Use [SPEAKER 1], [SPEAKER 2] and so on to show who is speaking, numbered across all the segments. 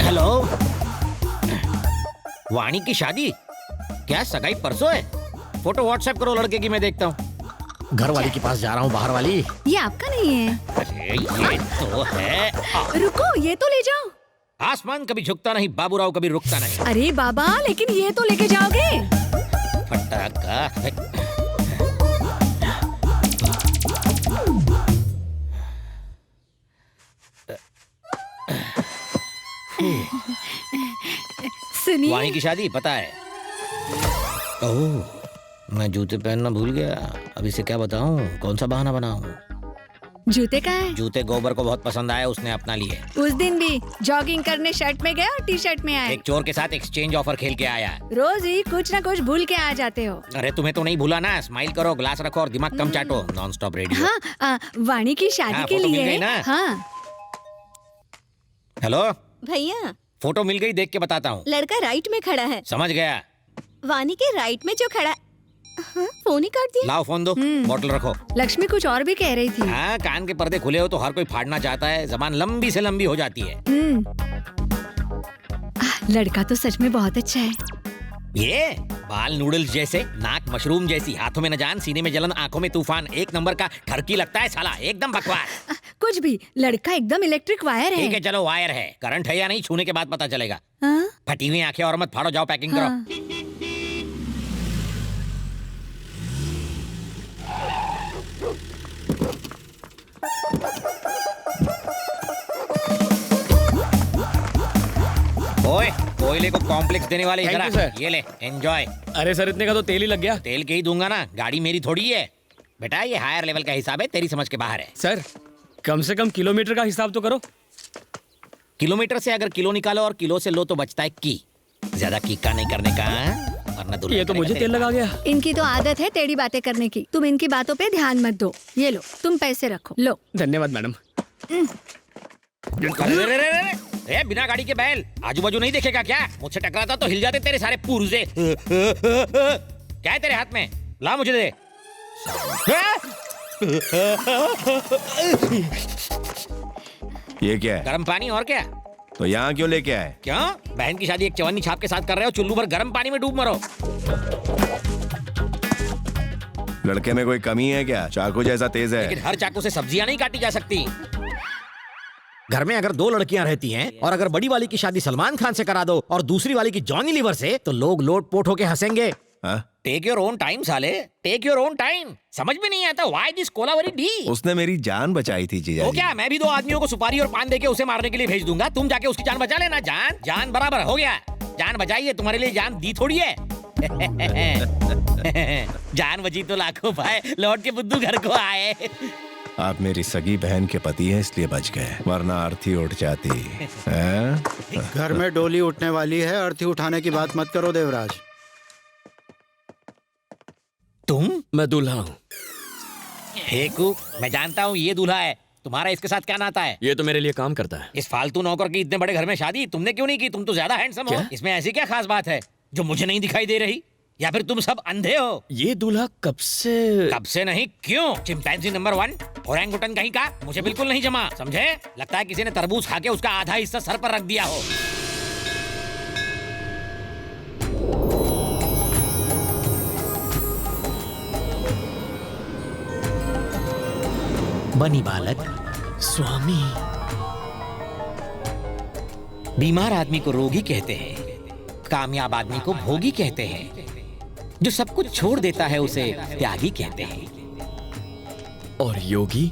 [SPEAKER 1] Hello, वाणी की शादी? क्या सगाई परसों है? फोटो व्हाट्सएप करो लड़के की, मैं देखता हूँ।
[SPEAKER 2] घर वाली के पास जा रहा हूँ, बाहर वाली।
[SPEAKER 3] ये आपका नहीं है।
[SPEAKER 1] अरे ये तो है।
[SPEAKER 3] रुको, ये तो ले जाओ।
[SPEAKER 1] आसमान कभी झुकता नहीं, बाबूराव कभी रुकता नहीं।
[SPEAKER 3] अरे बाबा, लेकिन ये तो लेके जाओगे।
[SPEAKER 1] फटाका।
[SPEAKER 3] सुनिए,
[SPEAKER 1] वाणी की शादी पता है? ओह, मैं जूते पहनना भूल गया। अब इसे क्या बताऊं, कौन सा बहाना बनाऊं?
[SPEAKER 3] जूते कहाँ है?
[SPEAKER 1] जूते गोबर को बहुत पसंद आए, उसने अपना लिए।
[SPEAKER 3] उस दिन भी जॉगिंग करने शर्ट में गए और टी शर्ट में आए।
[SPEAKER 1] एक चोर के साथ एक्सचेंज ऑफर खेल के आया।
[SPEAKER 3] रोज ही कुछ ना कुछ भूल के आ जाते हो।
[SPEAKER 1] अरे तुम्हें तो नहीं भूला ना। स्माइल करो, ग्लास रखो और दिमाग कम चाटो। Non stop radio.
[SPEAKER 3] हाँ, वाणी की शादी
[SPEAKER 1] हाँ,
[SPEAKER 3] के
[SPEAKER 1] फोटो मिल
[SPEAKER 3] लिए।
[SPEAKER 1] गई ना?
[SPEAKER 3] हाँ।
[SPEAKER 1] हेलो
[SPEAKER 4] भैया,
[SPEAKER 1] फोटो मिल गई, देख के बताता हूँ।
[SPEAKER 4] लड़का राइट में खड़ा है।
[SPEAKER 1] समझ गया।
[SPEAKER 4] वानी के राइट में जो खड़ा है। हाँ, फोन ही काट दिया।
[SPEAKER 1] लाओ फोन दो, बोतल रखो।
[SPEAKER 3] लक्ष्मी कुछ और भी कह रही थी।
[SPEAKER 1] हाँ, कान के पर्दे खुले हो तो हर कोई फाड़ना चाहता है। जबान लंबी से लंबी हो जाती है।
[SPEAKER 3] लड़का तो सच में बहुत अच्छा है।
[SPEAKER 1] ये बाल नूडल्स जैसे, नाक मशरूम जैसी, हाथों में न जान, सीने में जलन, आंखों में तूफान, एक नंबर का ठरकी लगता है साला, एकदम बकवास।
[SPEAKER 3] कुछ भी, लड़का एकदम इलेक्ट्रिक वायर है।
[SPEAKER 1] ठीक है चलो, वायर है, करंट है या नहीं छूने के बाद पता चलेगा।
[SPEAKER 3] हाँ?
[SPEAKER 1] फटी हुई आंखें और मत फाड़ो, जाओ पैकिंग करो।
[SPEAKER 3] हाँ।
[SPEAKER 1] ओए, कोयले को कॉम्प्लेक्स देने वाले इधर आ।
[SPEAKER 2] Thank you, sir.
[SPEAKER 1] ये ले, एंजॉय।
[SPEAKER 2] अरे सर, इतने का तो तेल ही लग गया।
[SPEAKER 1] तेल के ही दूंगा ना, गाड़ी मेरी थोड़ी है बेटा। ये हायर लेवल का हिसाब है, तेरी समझ के बाहर है।
[SPEAKER 2] सर, कम से कम किलोमीटर का हिसाब तो करो।
[SPEAKER 1] किलोमीटर से अगर किलो निकालो और किलो से लो तो बचता है की। ज्यादा कीका नहीं करने का, वरना दुर्गा
[SPEAKER 2] ये तो मुझे तेल लगा गया।
[SPEAKER 3] इनकी तो आदत है टेढ़ी बातें करने की। तुम इनकी बातों पे ध्यान मत दो। ये लो, तुम पैसे रखो। लो।
[SPEAKER 2] धन्यवाद मैडम।
[SPEAKER 1] अरे बिना गाड़ी के बैल, आजू बाजू नहीं देखेगा क्या? मुझसे टकराता तो हिल जाते तेरे सारे पुर्जे। क्या है तेरे हाथ में? ला मुझे दे।
[SPEAKER 5] ये क्या है?
[SPEAKER 1] गर्म पानी और क्या?
[SPEAKER 5] तो यहाँ क्यों लेके आए?
[SPEAKER 1] क्यों? बहन की शादी एक चवन्नी छाप के साथ कर रहे हो, चुल्लू भर गर्म पानी में डूब मरो।
[SPEAKER 5] लड़के में कोई कमी है क्या? चाकू जैसा तेज है।
[SPEAKER 1] लेकिन हर चाकू से सब्जियां नहीं काटी जा सकती। घर में अगर दो लड़कियां रहती हैं और अगर बड़ी वाली की शादी सलमान खान से करा दो और दूसरी वाली की जॉनी लीवर से, तो लोग लोट पोट होके हंसेंगे। टेक योर ओन टाइम साले, टेक योर ओन टाइम। समझ में नहीं आता व्हाई दिस कोलावेरी डी।
[SPEAKER 5] उसने मेरी जान बचाई थी जीजा
[SPEAKER 1] तो
[SPEAKER 5] जी।
[SPEAKER 1] क्या मैं भी दो आदमियों को सुपारी और पान देके उसे मारने के लिए भेज दूंगा? तुम जाके उसकी जान बचा लेना। जान जान बराबर हो गया। जान बचाई है, तुम्हारे लिए जान दी थोड़ी है। जान बची तो लाखों पाए, लौट के बुद्धू घर को आए।
[SPEAKER 5] आप मेरी सगी बहन के पति हैं इसलिए बच गए, वरना अर्थी उठ जाती है।
[SPEAKER 6] घर में डोली उठने वाली है, अर्थी उठाने की बात मत करो देवराज।
[SPEAKER 1] तुम?
[SPEAKER 2] मैं दूल्हा हूँ।
[SPEAKER 1] हेकू, मैं जानता हूँ ये दूल्हा है। तुम्हारा इसके साथ क्या नाता है?
[SPEAKER 2] ये तो मेरे लिए काम करता है।
[SPEAKER 1] इस फालतू नौकर की इतने बड़े घर में शादी तुमने क्यों नहीं की? तुम तो ज्यादा हैंडसम हो। इसमें ऐसी क्या खास बात है जो मुझे नहीं दिखाई दे रही? या फिर तुम सब अंधे हो?
[SPEAKER 2] ये दूल्हा कब से
[SPEAKER 1] नहीं, क्यों? चिंपैंजी नंबर 1, ओरंगुटन कहीं का, मुझे बिल्कुल नहीं जमा, समझे? लगता है किसी ने तरबूज खा के उसका आधा हिस्सा सर पर रख दिया हो। बनी बालक,
[SPEAKER 2] स्वामी।
[SPEAKER 1] बीमार आदमी को रोगी कहते हैं, कामयाब आदमी को भोगी कहते हैं, जो सब कुछ छोड़ देता है उसे त्यागी कहते हैं।
[SPEAKER 2] और योगी?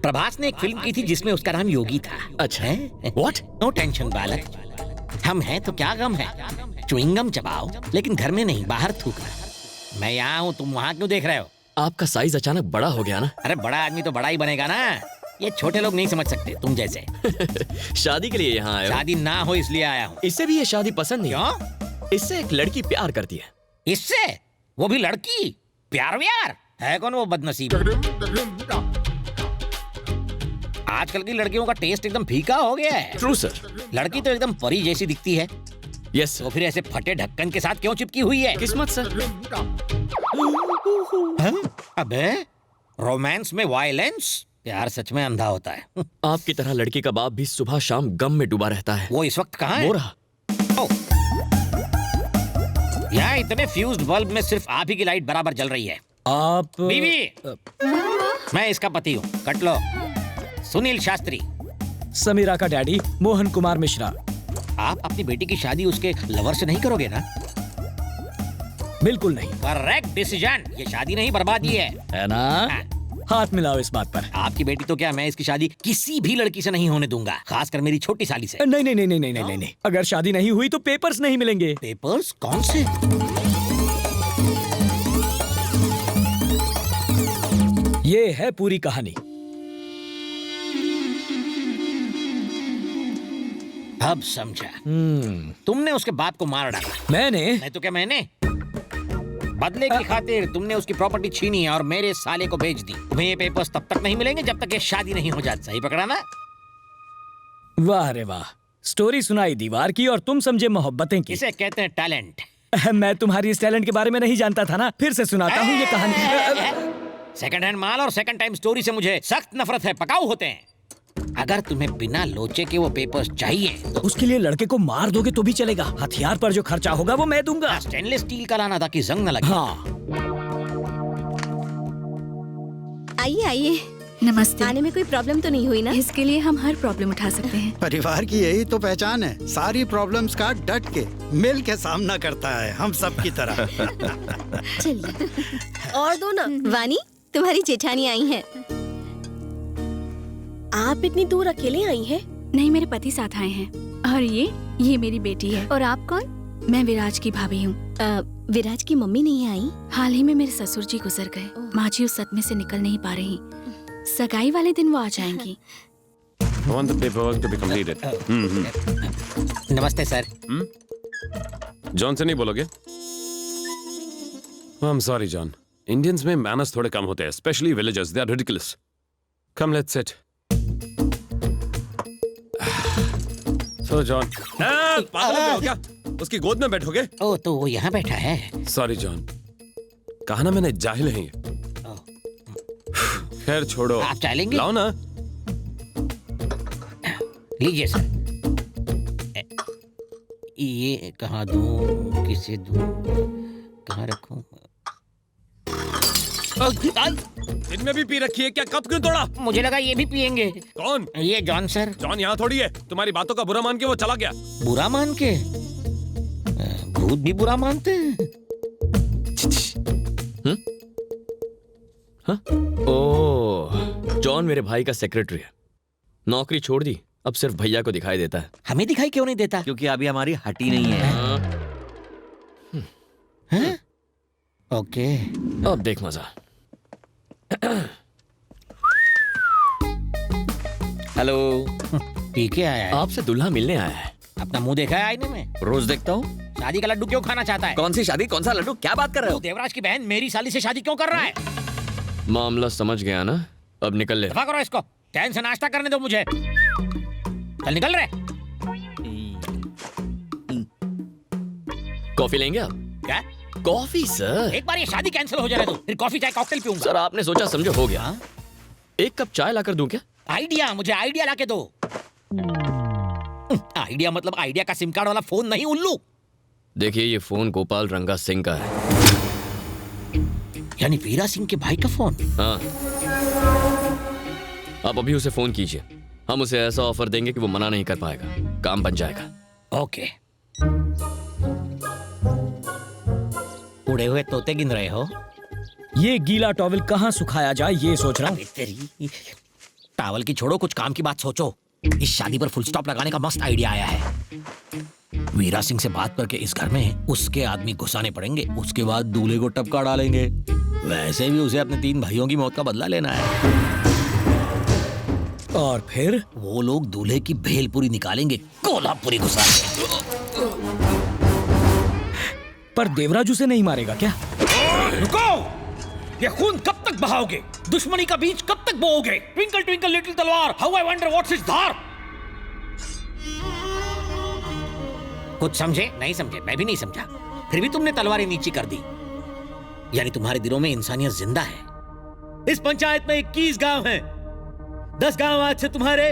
[SPEAKER 1] प्रभास ने एक फिल्म की थी जिसमें उसका नाम योगी था।
[SPEAKER 2] अच्छा है? What?
[SPEAKER 1] नो टेंशन बालक, हम हैं तो क्या गम है। च्युइंगम चबाओ, लेकिन घर में नहीं, बाहर थूकना। मैं यहाँ हूँ, तुम वहाँ क्यों देख रहे हो?
[SPEAKER 2] आपका साइज अचानक बड़ा हो गया ना।
[SPEAKER 1] अरे बड़ा आदमी तो बड़ा ही बनेगा ना, ये छोटे लोग नहीं समझ सकते तुम जैसे।
[SPEAKER 2] शादी के लिए यहाँ आया हूँ।
[SPEAKER 1] शादी ना हो इसलिए आया हूँ।
[SPEAKER 2] इससे भी ये शादी पसंद नहीं।
[SPEAKER 1] क्यों?
[SPEAKER 2] इससे एक लड़की प्यार करती है।
[SPEAKER 1] इससे? वो भी लड़की? प्यार व्यार है कौन वो बदनसीब? आजकल की लड़कियों का टेस्ट एकदम फीका हो गया है।
[SPEAKER 2] True sir.
[SPEAKER 1] लड़की तो एकदम परी जैसी दिखती है,
[SPEAKER 2] यस
[SPEAKER 1] तो फिर ऐसे फटे ढक्कन के साथ क्यों चिपकी हुई है?
[SPEAKER 2] किस्मत सर।
[SPEAKER 1] अबे रोमांस में वायलेंस, प्यार सच में अंधा होता है।
[SPEAKER 2] आपकी तरह लड़की का बाप भी सुबह शाम गम में डूबा रहता है।
[SPEAKER 1] वो इस वक्त कहाँ है?
[SPEAKER 2] वो रहा।
[SPEAKER 1] यहाँ इतने फ्यूज्ड बल्ब में सिर्फ आप ही की लाइट बराबर जल रही है।
[SPEAKER 7] आप
[SPEAKER 1] बीवी, मैं इसका पति हूँ, कट लो। सुनील शास्त्री।
[SPEAKER 7] समीरा का डैडी मोहन कुमार मिश्रा।
[SPEAKER 1] आप अपनी बेटी की शादी उसके लवर से नहीं करोगे ना?
[SPEAKER 7] बिल्कुल नहीं।
[SPEAKER 1] Correct decision. ये शादी नहीं बर्बादी है
[SPEAKER 7] ना? हाथ मिलाओ इस बात पर।
[SPEAKER 1] आपकी बेटी तो क्या, मैं इसकी शादी किसी भी लड़की से नहीं होने दूंगा, खासकर मेरी छोटी साली से।
[SPEAKER 7] नहीं नहीं नहीं नहीं नहीं नहीं नहीं। अगर शादी नहीं हुई तो पेपर्स नहीं मिलेंगे।
[SPEAKER 1] पेपर्स? कौन से?
[SPEAKER 7] ये है पूरी कहानी।
[SPEAKER 1] अब समझा। तुमने उसके बाप को मार डाला।
[SPEAKER 7] मैंने?
[SPEAKER 1] नहीं तो क्या मैंने? बदले की खातिर तुमने उसकी प्रॉपर्टी छीनी और मेरे साले को बेच दी। तुम्हें ये पेपर्स तब तक नहीं मिलेंगे जब तक ये शादी नहीं हो जाती। सही पकड़ा ना?
[SPEAKER 7] वाह रे वाह, स्टोरी सुनाई दीवार की और तुम समझे मोहब्बतें की।
[SPEAKER 1] इसे कहते हैं टैलेंट।
[SPEAKER 7] मैं तुम्हारी इस टैलेंट के बारे में नहीं जानता था ना, फिर से सुनाता हूँ ये कहानी।
[SPEAKER 1] सेकंड हैंड माल और सेकंड टाइम स्टोरी से मुझे सख्त नफरत है, पकाऊ होते हैं। अगर तुम्हें बिना लोचे के वो पेपर्स चाहिए तो
[SPEAKER 7] उसके लिए लड़के को मार दोगे तो भी चलेगा। हथियार पर जो खर्चा होगा वो मैं दूंगा।
[SPEAKER 1] स्टेनलेस स्टील का लाना ताकि जंग न लगे।
[SPEAKER 7] हाँ।
[SPEAKER 4] आइए आइए।
[SPEAKER 3] नमस्ते।
[SPEAKER 4] आने में कोई प्रॉब्लम तो नहीं हुई ना?
[SPEAKER 3] इसके लिए हम हर प्रॉब्लम उठा सकते हैं।
[SPEAKER 6] परिवार की यही तो पहचान है, सारी प्रॉब्लम्स का डट के मिल के सामना करता है, हम सब की तरह।
[SPEAKER 4] चलिए और दो ना। वानी, तुम्हारी जेठानी आई हैं। आप इतनी दूर अकेले आई हैं?
[SPEAKER 3] नहीं, मेरे पति साथ आए हैं। और ये मेरी बेटी है। और आप कौन? मैं विराज की भाभी हूँ।
[SPEAKER 4] विराज की मम्मी नहीं आई?
[SPEAKER 3] हाल ही में मेरे ससुर जी गुजर गए। माँ जी उस सदमे से निकल नहीं पा रही। सगाई वाले दिन वो आ जाएंगी।
[SPEAKER 5] I want the paperwork to be completed.
[SPEAKER 1] नमस्ते सर।
[SPEAKER 5] जॉन से नहीं बोलोगे? I'm sorry, John. Indians में manners थोड़े कम होते हैं, especially villagers. They are ridiculous. Come, let's sit. So, John. पागल हो क्या? उसकी गोद में बैठोगे?
[SPEAKER 1] ओ, तो वो यहाँ बैठा है।
[SPEAKER 5] Sorry, John. कहा ना मैंने, जाहिल है ये। खैर छोड़ो।
[SPEAKER 1] आप चाय लेंगे?
[SPEAKER 5] लाओ ना।
[SPEAKER 1] लीजिए सर। ये कहाँ दूं, किसे दूं, कहाँ रखूं?
[SPEAKER 5] इनमें भी पी रखी है क्या? कप क्यों तोड़ा?
[SPEAKER 1] मुझे लगा ये भी पियेंगे।
[SPEAKER 5] कौन?
[SPEAKER 1] ये जॉन सर।
[SPEAKER 5] जॉन यहाँ थोड़ी है। तुम्हारी बातों का बुरा मान के वो चला गया।
[SPEAKER 1] बुरा मान के? भूत भी बुरा मानते हैं।
[SPEAKER 2] ओह, जॉन मेरे भाई का सेक्रेटरी है। नौकरी छोड़ दी, अब सिर्फ भैया को दिखाई देता है।
[SPEAKER 1] हमें दिखाई क्यों नहीं देता?
[SPEAKER 8] क्योंकि अभी हमारी हटी नहीं है।
[SPEAKER 1] हैं? ओके।
[SPEAKER 2] अब देख मजा। हेलो।
[SPEAKER 1] पी के आया है?
[SPEAKER 2] आपसे दुल्हा मिलने आया है।
[SPEAKER 1] अपना मुंह देखा है आईने में?
[SPEAKER 8] रोज देखता हूँ।
[SPEAKER 1] शादी का लड्डू क्यों खाना चाहता है?
[SPEAKER 8] कौन सी शादी, कौन सा लड्डू, क्या बात कर रहे
[SPEAKER 1] तू
[SPEAKER 8] हो?
[SPEAKER 1] देवराज की बहन मेरी साली से शादी क्यों कर रहा है?
[SPEAKER 2] मामला समझ गया ना? अब निकल ले।
[SPEAKER 1] दफा करो इसको। चैन से नाश्ता करने दो मुझे। चल निकल रहे।
[SPEAKER 2] कॉफी लेंगे आप?
[SPEAKER 1] क्या?
[SPEAKER 2] Coffee sir.
[SPEAKER 1] एक बार ये शादी कैंसिल हो जाने दो, फिर कॉफी चाय कॉकटेल पीऊंगा।
[SPEAKER 2] सर आपने सोचा समझो हो गया। एक कप चाय लाकर दूं क्या?
[SPEAKER 1] आइडिया, मुझे आइडिया लाके दो। आइडिया मतलब आइडिया का सिम कार्ड वाला फोन नहीं, उल्लू।
[SPEAKER 2] देखिए ये फोन गोपाल रंगा सिंह का है।
[SPEAKER 1] यानी वीरा सिंह के भाई का फोन?
[SPEAKER 2] हाँ। आप अभी उसे फोन कीजिए, हम उसे ऐसा ऑफर देंगे कि वो मना नहीं कर पाएगा, काम बन जाएगा।
[SPEAKER 1] ओके। उड़े हुए तोते गिन रहे हो?
[SPEAKER 7] ये गीला टॉवल कहाँ सुखाया जाए ये सोच रहा हूँ।
[SPEAKER 1] तेरी टावल की छोड़ो, कुछ काम की बात सोचो। इस शादी पर फुल स्टॉप लगाने का मस्त आइडिया आया है। वीरा सिंह से बात करके इस घर में उसके आदमी घुसाने पड़ेंगे, उसके बाद दूल्हे को टपका डालेंगे। वैसे भी उसे अपने 3 भाइयों की मौत का बदला लेना है।
[SPEAKER 7] और फिर
[SPEAKER 1] वो लोग दूल्हे की भेलपुरी निकालेंगे, कोल्हापुरी घुसा के।
[SPEAKER 7] पर देवराज उसे नहीं मारेगा क्या?
[SPEAKER 1] रुको! ये खून कब तक बहाओगे? दुश्मनी का बीज कब तक बोओगे? ट्विंकल ट्विंकल लिटिल तलवार, how I wonder what's its धार। कुछ समझे? नहीं समझे? मैं भी नहीं समझा। फिर भी तुमने तलवारें नीची कर दी। यानी तुम्हारे दिलों में इंसानियत जिंदा है।
[SPEAKER 9] इस पंचायत में 21 गांव हैं। 10 गांव आज से तुम्हारे,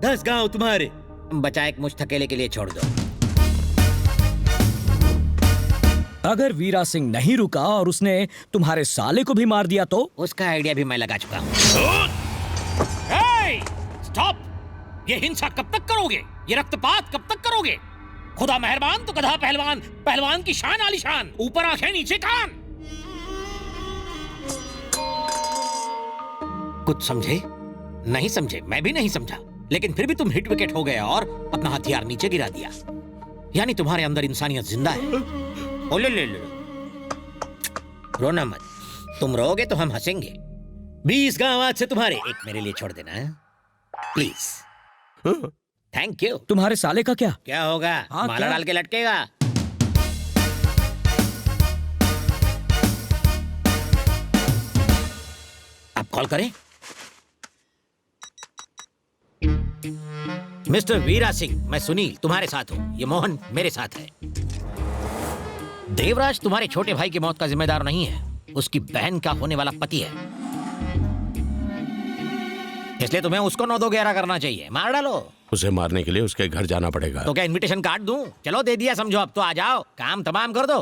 [SPEAKER 9] 10 गांव तुम्हारे।
[SPEAKER 1] बचा एक मुश्त अकेले के लिए छोड़ दो।
[SPEAKER 7] अगर वीरा सिंह नहीं रुका और उसने तुम्हारे साले को भी मार दिया तो?
[SPEAKER 1] उसका आइडिया भी मैं लगा चुका हूँ।
[SPEAKER 9] स्टॉप! ये हिंसा कब तक करोगे? ये रक्तपात कब तक करोगे? खुदा मेहरबान तो गधा पहलवान, पहलवान की शान आलीशान, ऊपर आंखें नीचे कान।
[SPEAKER 1] कुछ समझे? नहीं समझे? मैं भी नहीं समझा। लेकिन फिर भी तुम हिट विकेट हो गए और अपना हथियार नीचे गिरा दिया। यानी तुम्हारे अंदर इंसानियत जिंदा है। ओ ले ले ले। रोना मत। तुम रोगे तो हम हंसेंगे।
[SPEAKER 9] 20 गांव आज से तुम्हारे।
[SPEAKER 1] एक मेरे लिए छोड़ देना प्लीज। Thank you.
[SPEAKER 7] तुम्हारे साले का क्या?
[SPEAKER 1] क्या होगा?
[SPEAKER 7] हाँ,
[SPEAKER 1] माला
[SPEAKER 7] क्या?
[SPEAKER 1] डाल के लटकेगा। आप कॉल करें। मिस्टर वीरा सिंह, मैं सुनील तुम्हारे साथ हूं। ये मोहन मेरे साथ है। देवराज तुम्हारे छोटे भाई की मौत का जिम्मेदार नहीं है, उसकी बहन का होने वाला पति है। इसलिए तुम्हें उसको 9-2-11 करना चाहिए। मार डालो
[SPEAKER 5] उसे। मारने के लिए उसके घर जाना पड़ेगा।
[SPEAKER 1] तो क्या इनविटेशन कार्ड दूं? चलो दे दिया, समझो अब तो आ जाओ, काम तमाम कर दो।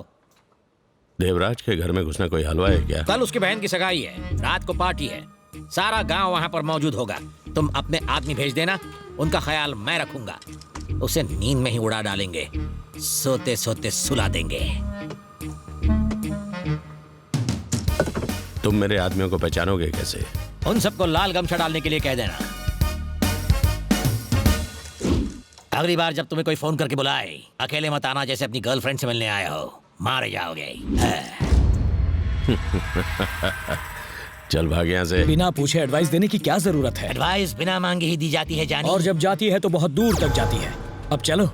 [SPEAKER 5] देवराज के घर में घुसना कोई हलवा है क्या?
[SPEAKER 1] कल उसकी बहन की सगाई है, रात को पार्टी है, सारा गांव वहां पर मौजूद होगा। तुम अपने आदमी भेज देना, उनका ख्याल मैं रखूंगा। उसे नींद में ही उड़ा डालेंगे, सोते सोते सुला देंगे।
[SPEAKER 5] तुम मेरे आदमियों को पहचानोगे कैसे?
[SPEAKER 1] उन सबको लाल गमछा डालने के लिए कह देना। अगली बार जब तुम्हें कोई फोन करके बुलाए, अकेले मत आना जैसे अपनी गर्लफ्रेंड से मिलने आए हो, मारे जाओगे।
[SPEAKER 5] चल भाग यहाँ से।
[SPEAKER 7] बिना पूछे एडवाइस देने की क्या जरूरत है?
[SPEAKER 1] एडवाइस बिना मांगे ही दी जाती है जानी।
[SPEAKER 7] और जब जाती है तो बहुत दूर तक जाती है। अब चलो।